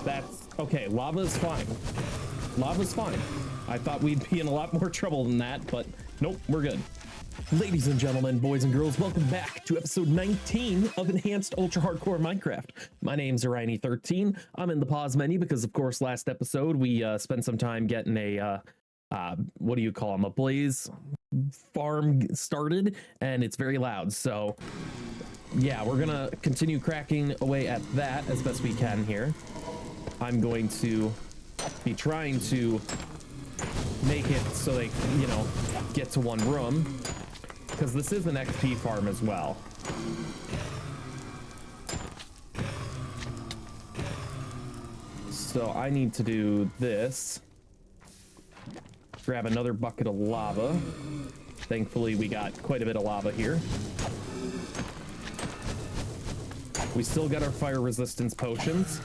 That's okay. Lava is fine. Lava's fine. I thought we'd be in a lot more trouble than that, but nope, we're good. Ladies and gentlemen, boys and girls, welcome back to episode 19 of Enhanced Ultra Hardcore Minecraft. My name's Oriony13. I'm in the pause menu because, of course, last episode we spent some time getting a, what do you call them, a blaze farm started, and it's very loud. So, yeah, we're going to continue cracking away at that as best we can here. I'm going to be trying to make it so they, you know, get to one room, because this is an XP farm as well. So I need to do this. Grab another bucket of lava. Thankfully, we got quite a bit of lava here. We still got our fire resistance potions.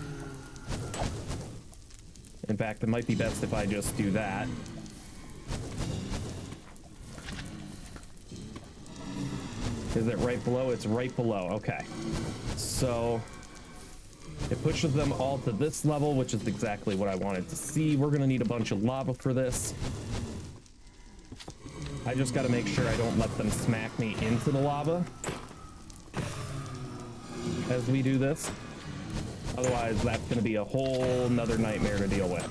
In fact, it might be best if I just do that. Is it right below? It's right below. Okay. So it pushes them all to this level, which is exactly what I wanted to see. We're going to need a bunch of lava for this. I just got to make sure I don't let them smack me into the lava as we do this. Otherwise, that's going to be a whole nother nightmare to deal with.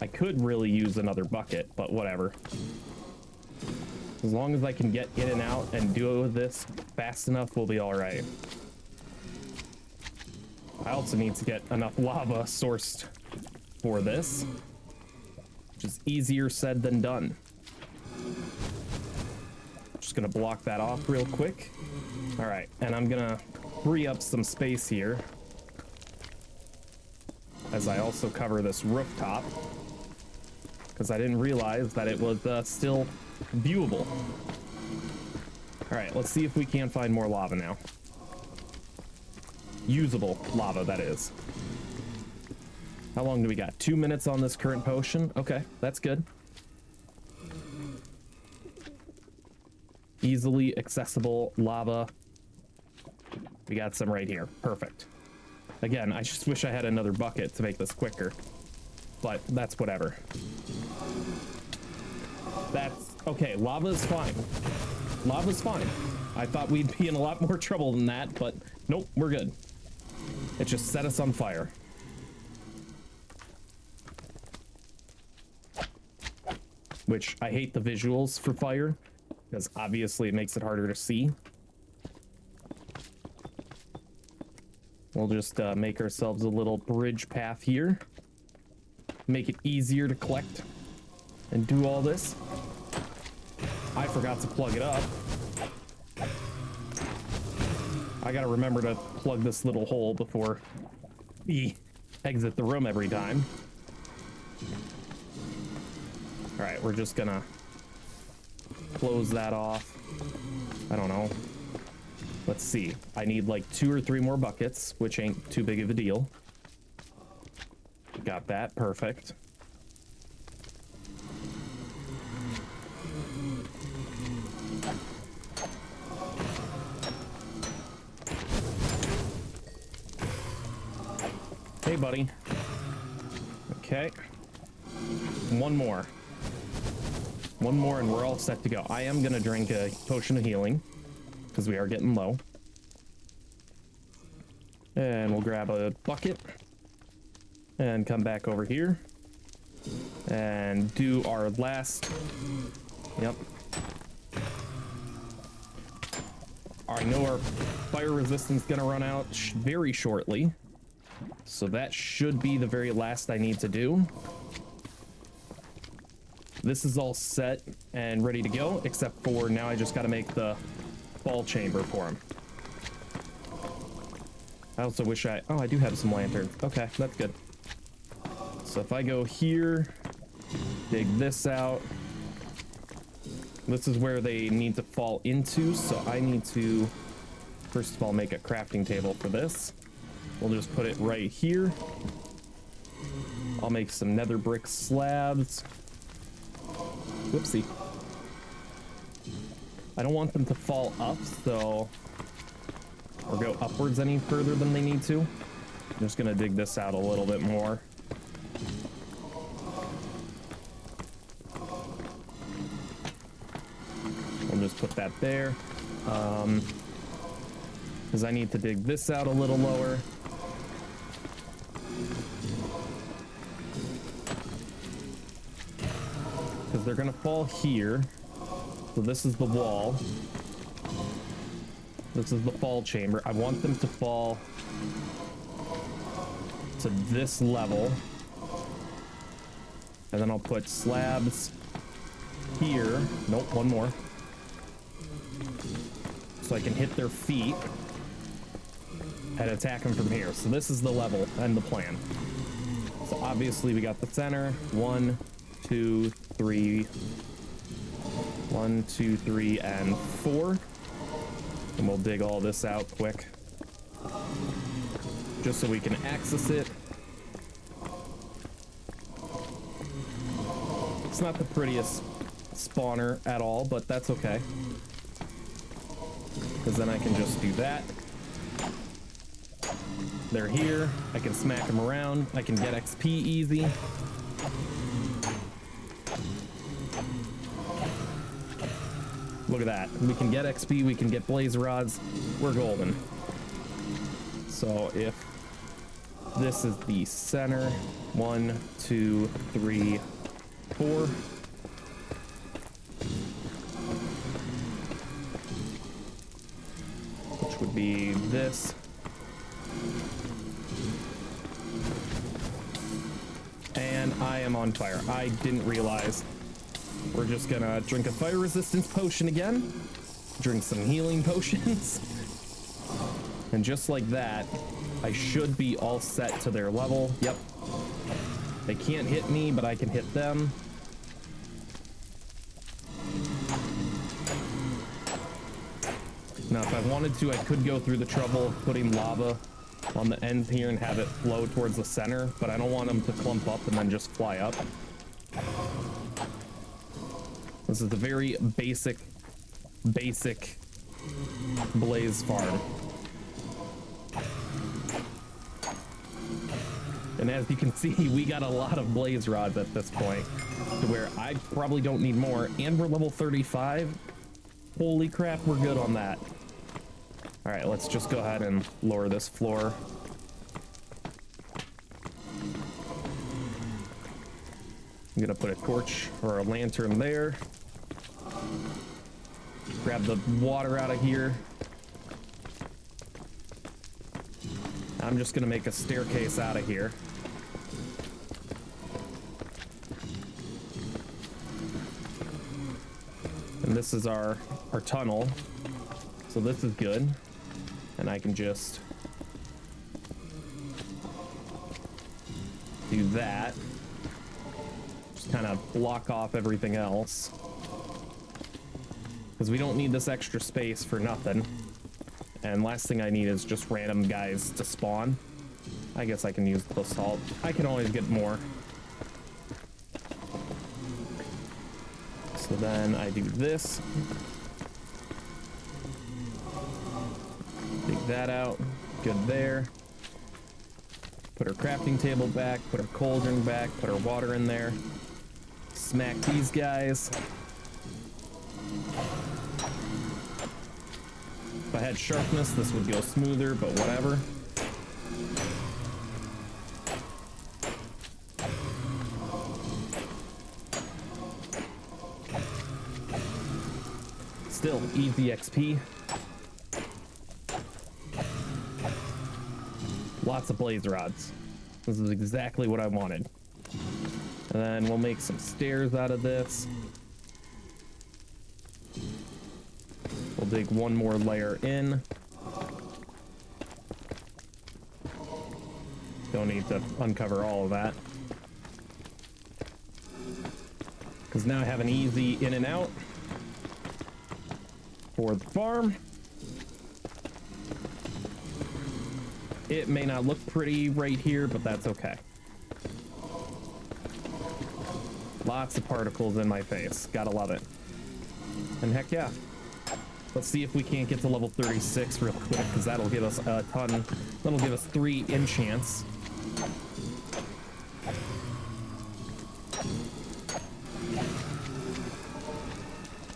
I could really use another bucket, but whatever. As long as I can get in and out and do this fast enough, we'll be all right. I also need to get enough lava sourced for this, which is easier said than done. Just gonna block that off real quick. All right, and I'm gonna free up some space here as I also cover this rooftop, because I didn't realize that it was still viewable. All right, let's see if we can find more lava now. Usable lava, that is. How long do we got? 2 minutes on this current potion. Okay, that's good. Easily accessible lava. We got some right here. Perfect. Again, I just wish I had another bucket to make this quicker, but that's whatever. That's okay. Lava is fine. Lava's fine. I thought we'd be in a lot more trouble than that, but nope, we're good. It just set us on fire. Which I hate the visuals for fire, because obviously it makes it harder to see. We'll just make ourselves a little bridge path here. Make it easier to collect and do all this. I forgot to plug it up. I gotta remember to plug this little hole before we exit the room every time. All right, we're just gonna close that off. I don't know. Let's see. I need like 2 or 3 more buckets, which ain't too big of a deal. Got that. Perfect. Hey, buddy. Okay. One more. One more and we're all set to go. I am going to drink a potion of healing because we are getting low. And we'll grab a bucket and come back over here and do our last. Yep. I know our fire resistance is going to run out very shortly. So that should be the very last I need to do. This is all set and ready to go, except for now I just got to make the fall chamber for him. I also wish I do have some lanterns. Okay, that's good. So if I go here, dig this out. This is where they need to fall into, so I need to, first of all, make a crafting table for this. We'll just put it right here. I'll make some nether brick slabs. Whoopsie. I don't want them to fall up, so or go upwards any further than they need to. I'm just gonna dig this out a little bit more. We'll just put that there. Because I need to dig this out a little lower. Because they're gonna fall here. So this is the wall. This is the fall chamber. I want them to fall to this level. And then I'll put slabs here. Nope, one more. So I can hit their feet and attack them from here. So this is the level and the plan. So obviously we got the center. 1, 2, 3. 1, 2, 3, and 4. And we'll dig all this out quick. Just so we can access it. It's not the prettiest spawner at all, but that's okay. Because then I can just do that. They're here. I can smack them around. I can get XP easy. Look at that. We can get XP. We can get blaze rods. We're golden. So if this is the center, 1, 2, 3, 4. Which would be this. And I am on fire. I didn't realize. We're just gonna drink a fire resistance potion again. Drink some healing potions. And just like that, I should be all set to their level. Yep. They can't hit me, but I can hit them. Now, if I wanted to, I could go through the trouble of putting lava on the ends here and have it flow towards the center, but I don't want them to clump up and then just fly up. This is the very basic blaze farm. And as you can see, we got a lot of blaze rods at this point, to where I probably don't need more, and we're level 35. Holy crap, we're good on that. All right, let's just go ahead and lower this floor. I'm gonna put a torch or a lantern there. Grab the water out of here. I'm just gonna make a staircase out of here. And this is our tunnel. So this is good. And I can just do that. Just kind of block off everything else. Because we don't need this extra space for nothing. And last thing I need is just random guys to spawn. I guess I can use the salt. I can always get more. So then I do this. Dig that out. Good there. Put our crafting table back. Put our cauldron back. Put our water in there. Smack these guys. If I had sharpness, this would go smoother, but whatever. Still easy XP. Lots of blaze rods. This is exactly what I wanted. And then we'll make some stairs out of this. We'll dig one more layer in. Don't need to uncover all of that. Because now I have an easy in and out for the farm. It may not look pretty right here, but that's okay. Lots of particles in my face. Gotta love it. And heck yeah. Let's see if we can't get to level 36 real quick, because that'll give us a ton. That'll give us 3 enchants.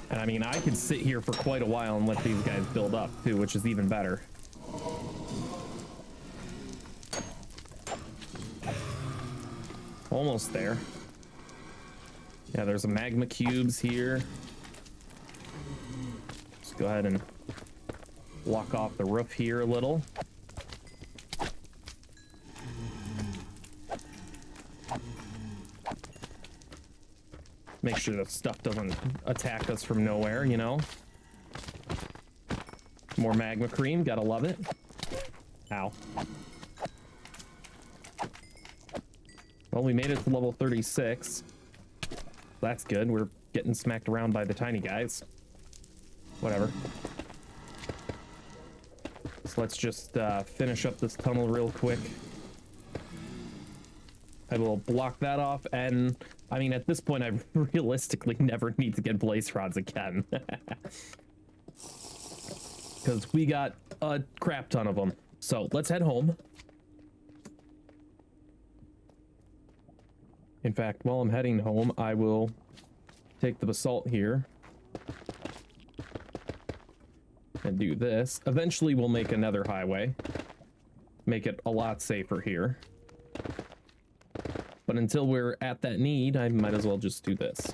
And I mean, I could sit here for quite a while and let these guys build up too, which is even better. Almost there. Yeah, there's a magma cubes here. Let's go ahead and block off the roof here a little. Make sure that stuff doesn't attack us from nowhere, you know? More magma cream, gotta love it. Ow. Well, we made it to level 36. That's good. We're getting smacked around by the tiny guys. Whatever. So let's just finish up this tunnel real quick. I will block that off, and I mean, at this point, I realistically never need to get blaze rods again. Because we got a crap ton of them. So let's head home. In fact, while I'm heading home, I will take the basalt here and do this. Eventually, we'll make another highway. Make it a lot safer here. But until we're at that need, I might as well just do this.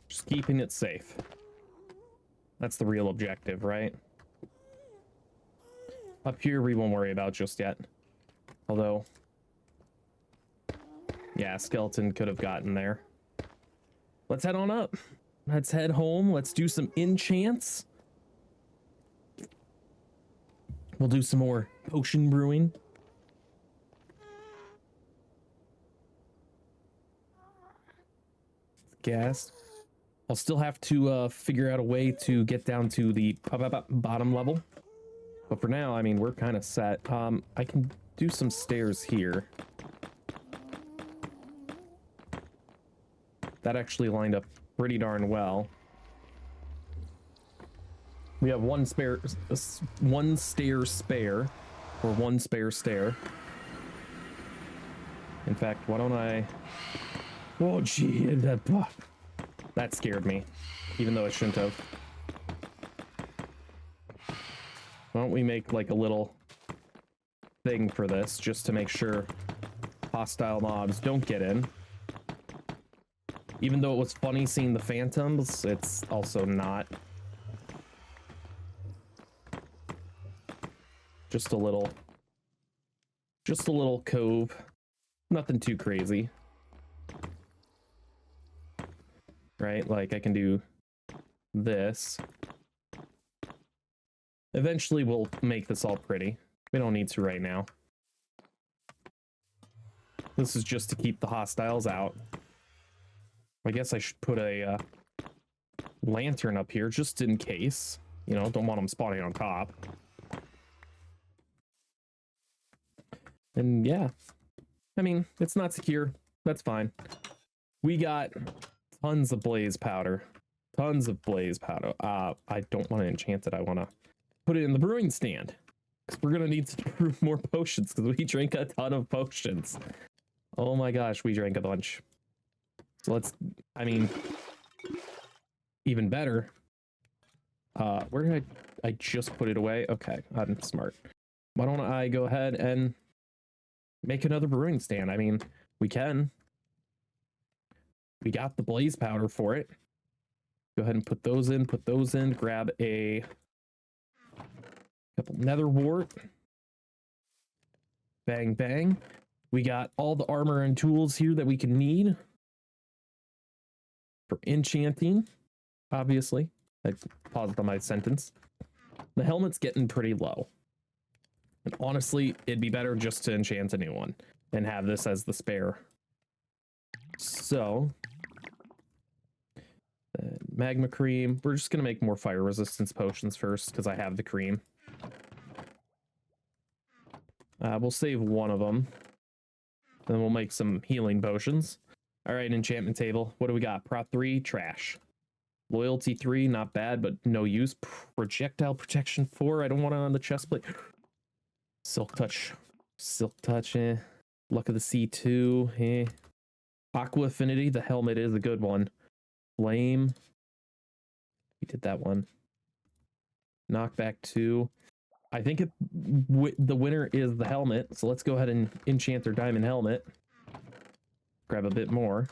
Just keeping it safe. That's the real objective, right? Up here, we won't worry about just yet. Although, yeah, skeleton could have gotten there. Let's head on up. Let's head home. Let's do some enchants. We'll do some more potion brewing. Gas. I'll still have to figure out a way to get down to the bottom level. But for now, I mean, we're kind of set. I can do some stairs here. That actually lined up pretty darn well. We have one stair spare, or one spare stair. In fact, why don't I... Oh, gee, that scared me, even though it shouldn't have. Why don't we make like a little thing for this, just to make sure hostile mobs don't get in. Even though it was funny seeing the phantoms, it's also not. Just a little cove. Nothing too crazy. Right? Like I can do this. Eventually we'll make this all pretty. We don't need to right now. This is just to keep the hostiles out. I guess I should put a lantern up here just in case. You know, don't want them spawning on top. And yeah, I mean, it's not secure. That's fine. We got tons of blaze powder. Tons of blaze powder. I don't want to enchant it. I want to put it in the brewing stand. Because we're going to need to brew more potions because we drank a ton of potions. Oh my gosh, we drank a bunch. So let's, I mean, even better. Where did I just put it away? Okay, I'm smart. Why don't I go ahead and make another brewing stand? I mean, we can. We got the blaze powder for it. Go ahead and put those in, grab a couple nether wart. Bang, bang. We got all the armor and tools here that we can need for enchanting, obviously. I paused on my sentence. The helmet's getting pretty low. And honestly, it'd be better just to enchant a new one and have this as the spare. So, magma cream. We're just going to make more fire resistance potions first because I have the cream. We'll save one of them. Then we'll make some healing potions. All right, enchantment table. What do we got? Prot 3, trash. Loyalty 3, not bad, but no use. Projectile protection 4, I don't want it on the chest plate. Silk touch. Silk touch, eh. Luck of the Sea 2, eh. Aqua affinity, the helmet is a good one. Flame. We did that one. Knockback 2. I think the winner is the helmet, so let's go ahead and enchant their diamond helmet. Grab a bit more.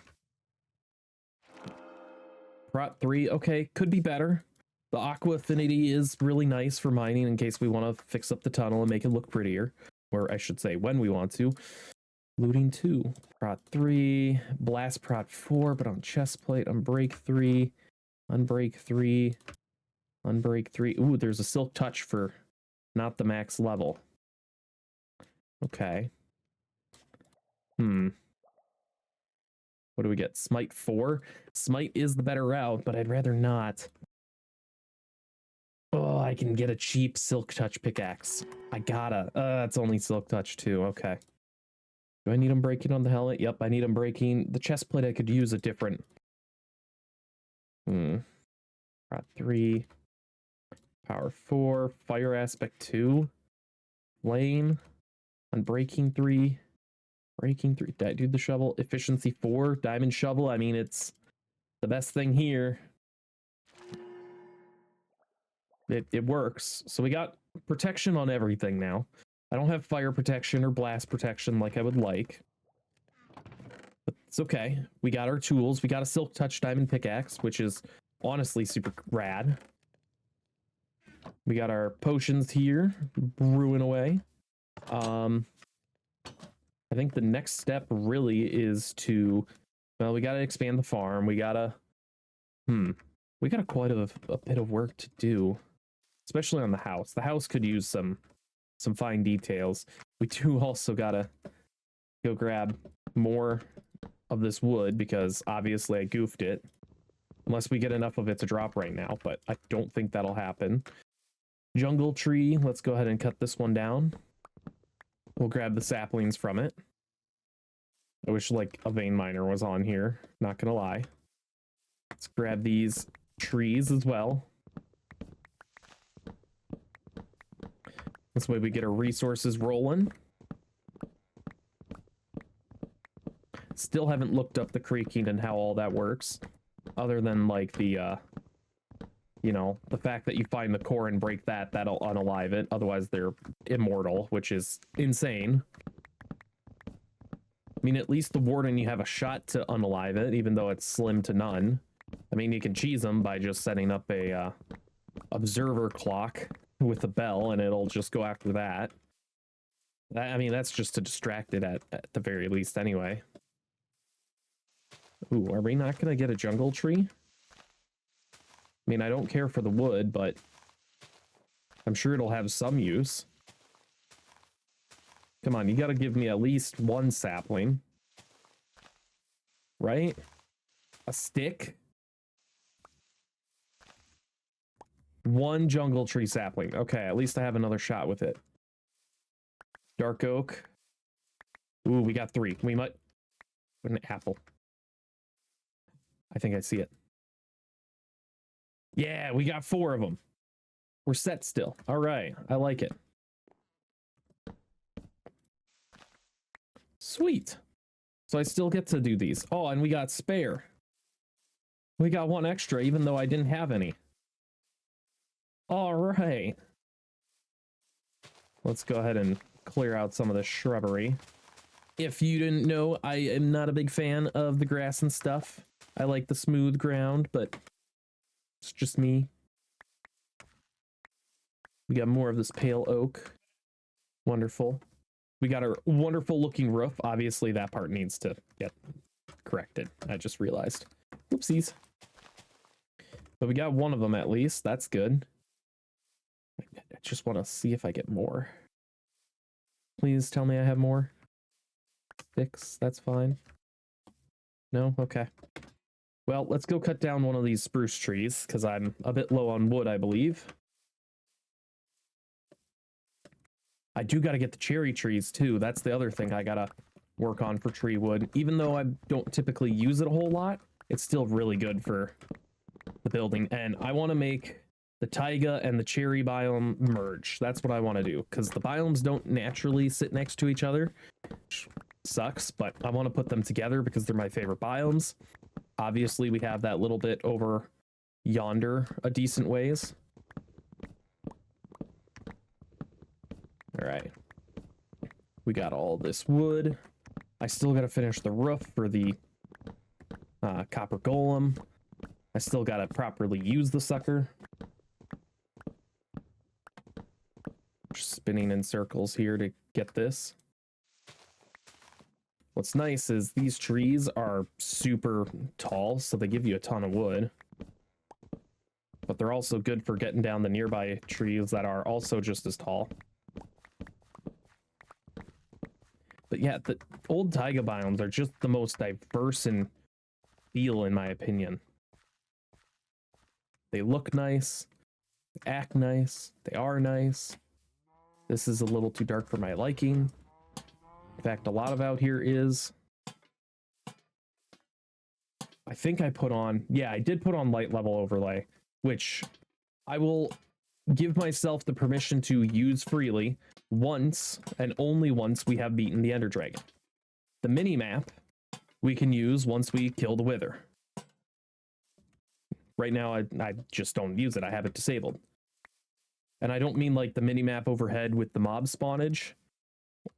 Prot 3, okay, could be better. The aqua affinity is really nice for mining in case we want to fix up the tunnel and make it look prettier. Or I should say when we want to. Looting 2. Prot 3. Blast Prot 4, but on chest plate. Unbreak 3. Unbreak 3. Unbreak 3. Ooh, there's a silk touch for not the max level. Okay. What do we get? Smite 4? Smite is the better route, but I'd rather not. Oh, I can get a cheap silk touch pickaxe. I gotta. It's only silk touch too. Okay. Do I need them breaking on the helmet? Yep, I need them breaking. The chest plate, I could use a different. Prot 3. Power 4. Fire aspect 2. Flame. Unbreaking 3. Breaking 3. Did I do the shovel? Efficiency 4. Diamond shovel. I mean, it's the best thing here. It works. So we got protection on everything now. I don't have fire protection or blast protection like I would like. But it's okay. We got our tools. We got a silk touch diamond pickaxe, which is honestly super rad. We got our potions here, brewing away. I think the next step really is to, well, we got to expand the farm. We got to, we got quite a bit of work to do, especially on the house. The house could use some fine details. We do also got to go grab more of this wood because obviously I goofed it. Unless we get enough of it to drop right now, but I don't think that'll happen. Jungle tree, let's go ahead and cut this one down. We'll grab the saplings from it. I wish like a vein miner was on here, not gonna lie. Let's grab these trees as well. This way we get our resources rolling. Still haven't looked up the creaking and how all that works. Other than like the, you know, the fact that you find the core and break that, that'll unalive it. Otherwise they're immortal, which is insane. I mean, at least the warden, you have a shot to unalive it, even though it's slim to none. I mean, you can cheese them by just setting up a observer clock with a bell, and it'll just go after that. I mean, that's just to distract it at the very least anyway. Ooh, are we not going to get a jungle tree? I mean, I don't care for the wood, but I'm sure it'll have some use. Come on, you got to give me at least one sapling. Right? A stick? One jungle tree sapling. Okay, at least I have another shot with it. Dark oak. Ooh, we got 3. We might... An apple. I think I see it. Yeah, we got 4 of them. We're set still. All right, I like it. Sweet. So I still get to do these. Oh, and we got spare. We got 1 extra, even though I didn't have any. All right. Let's go ahead and clear out some of the shrubbery. If you didn't know, I am not a big fan of the grass and stuff. I like the smooth ground, but it's just me. We got more of this pale oak. Wonderful. We got our wonderful looking roof. Obviously, that part needs to get corrected. I just realized. Whoopsies. But we got 1 of them at least. That's good. I just want to see if I get more. Please tell me I have more. 6, that's fine. No? Okay. Well, let's go cut down one of these spruce trees, because I'm a bit low on wood, I believe. I do got to get the cherry trees too. That's the other thing I gotta work on for tree wood. Even though I don't typically use it a whole lot, it's still really good for the building. And I want to make the taiga and the cherry biome merge. That's what I want to do, because the biomes don't naturally sit next to each other, which sucks, but I want to put them together because they're my favorite biomes. Obviously, we have that little bit over yonder a decent ways. All right. We got all this wood. I still got to finish the roof for the copper golem. I still got to properly use the sucker. Just spinning in circles here to get this. What's nice is these trees are super tall, so they give you a ton of wood. But they're also good for getting down the nearby trees that are also just as tall. But yeah, the old taiga biomes are just the most diverse in feel, in my opinion. They look nice, they act nice, they are nice. This is a little too dark for my liking. In fact, a lot of out here is... I think I put on... Yeah, I did put on light level overlay, which I will give myself the permission to use freely once, and only once, we have beaten the Ender Dragon. The mini-map we can use once we kill the Wither. Right now, I just don't use it. I have it disabled. And I don't mean like the mini-map overhead with the mob spawnage,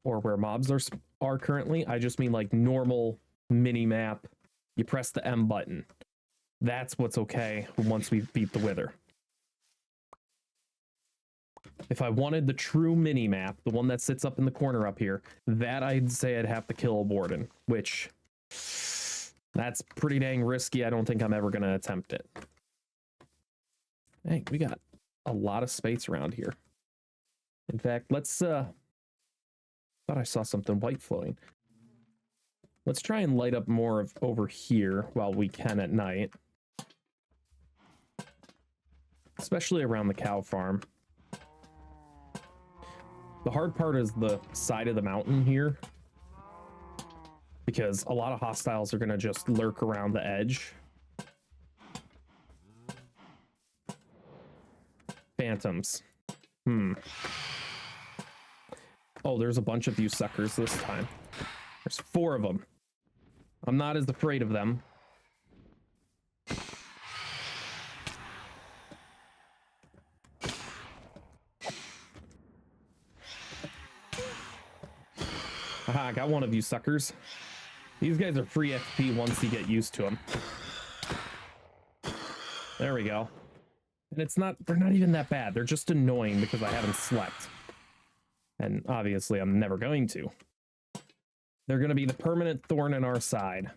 or where mobs are currently. I just mean like normal mini-map. You press the M button. That's what's okay once we beat the Wither. If I wanted the true mini-map, the one that sits up in the corner up here, that I'd say I'd have to kill a warden, which that's pretty dang risky. I don't think I'm ever going to attempt it. Hey, we got a lot of space around here. In fact, let's thought I saw something white flowing. Let's try and light up more of over here while we can at night. Especially around the cow farm. The hard part is the side of the mountain here, because a lot of hostiles are going to just lurk around the edge. Phantoms. Oh, there's a bunch of you suckers this time. There's 4 of them. I'm not as afraid of them. Haha, I got one of you suckers. These guys are free XP once you get used to them. There we go. And they're not even that bad. They're just annoying because I haven't slept. And obviously I'm never going to. They're going to be the permanent thorn in our side.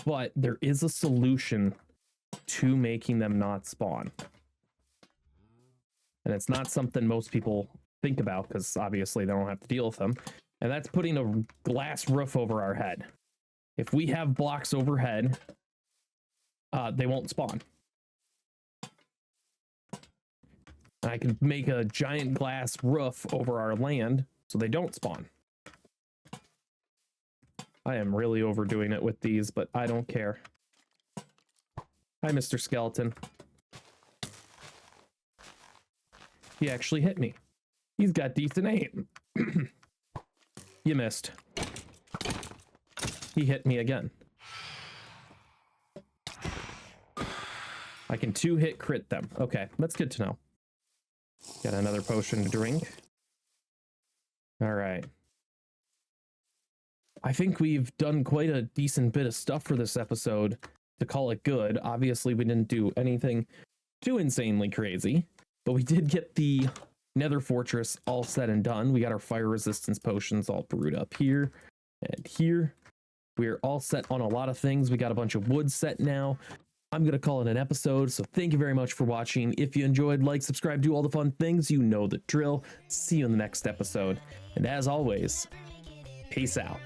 But there is a solution to making them not spawn. And it's not something most people think about because obviously they don't have to deal with them. And that's putting a glass roof over our head. If we have blocks overhead, they won't spawn. I can make a giant glass roof over our land so they don't spawn. I am really overdoing it with these, but I don't care. Hi, Mr. Skeleton. He actually hit me. He's got decent aim. You missed. He hit me again. I can 2-hit crit them. Okay, that's good to know. Got another potion to drink. All right. I think we've done quite a decent bit of stuff for this episode to call it good. Obviously, we didn't do anything too insanely crazy, but we did get the Nether Fortress all said and done. We got our fire resistance potions all brewed up here and here. We're all set on a lot of things. We got a bunch of wood set now. I'm going to call it an episode, so thank you very much for watching. If you enjoyed, like, subscribe, do all the fun things. You know the drill. See you in the next episode. And as always, peace out.